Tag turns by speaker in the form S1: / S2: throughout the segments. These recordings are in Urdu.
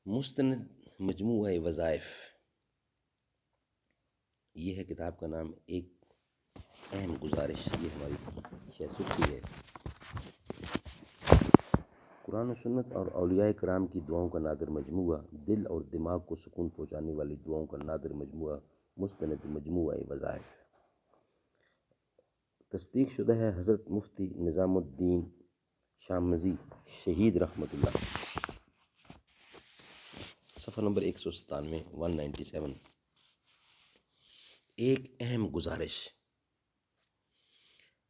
S1: مستند مجموعہ وظائف، یہ ہے کتاب کا نام۔ ایک اہم گزارش، یہ ہماری شیخ ہے۔ قرآن و سنت اور اولیاء کرام کی دعاؤں کا نادر مجموعہ، دل اور دماغ کو سکون پہنچانے والی دعاؤں کا نادر مجموعہ، مستند مجموعہ وظائف۔ تصدیق شدہ ہے حضرت مفتی نظام الدین شامزی شہید رحمۃ اللہ۔ صفحہ نمبر 197، 197۔ ایک اہم گزارش۔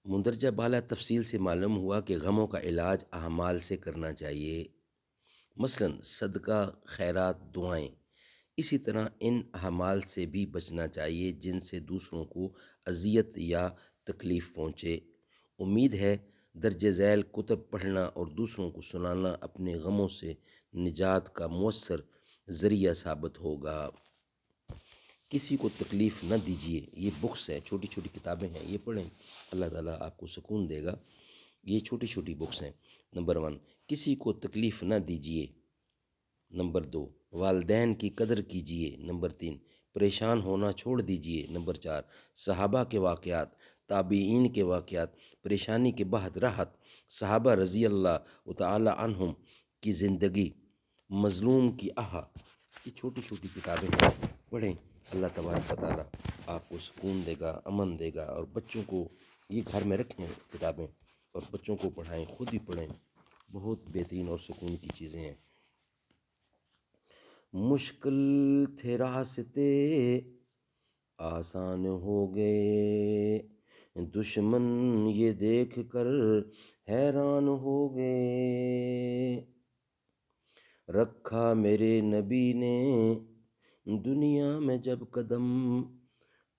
S1: مندرجہ بالا تفصیل سے معلوم ہوا کہ غموں کا علاج اعمال سے کرنا چاہیے، مثلا صدقہ، خیرات، دعائیں۔ اسی طرح ان اعمال سے بھی بچنا چاہیے جن سے دوسروں کو اذیت یا تکلیف پہنچے۔ امید ہے درج ذیل کتب پڑھنا اور دوسروں کو سنانا اپنے غموں سے نجات کا مؤثر ذریعہ ثابت ہوگا۔ کسی کو تکلیف نہ دیجیے۔ یہ بکس ہیں، چھوٹی چھوٹی کتابیں ہیں، یہ پڑھیں، اللہ تعالیٰ آپ کو سکون دے گا۔ یہ چھوٹی چھوٹی بکس ہیں۔ نمبر 1، کسی کو تکلیف نہ دیجیے۔ نمبر 2، والدین کی قدر کیجیے۔ نمبر 3، پریشان ہونا چھوڑ دیجیے۔ نمبر 4، صحابہ کے واقعات، تابعین کے واقعات، پریشانی کے بعد راحت، صحابہ رضی اللہ تعالی عنہم کی زندگی، مظلوم کی آہ۔ یہ چھوٹی چھوٹی کتابیں ہیں، پڑھیں، اللہ تبارک و تعالیٰ آپ کو سکون دے گا، امن دے گا۔ اور بچوں کو یہ گھر میں رکھیں کتابیں، اور بچوں کو پڑھائیں، خود بھی پڑھیں، بہت بہترین اور سکون کی چیزیں ہیں۔ مشکل تھے راستے آسان ہو گئے، دشمن یہ دیکھ کر حیران ہو گئے۔ رکھا میرے نبی نے دنیا میں جب قدم،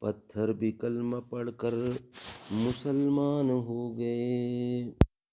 S1: پتھر بھی کلمہ پڑھ کر مسلمان ہو گئے۔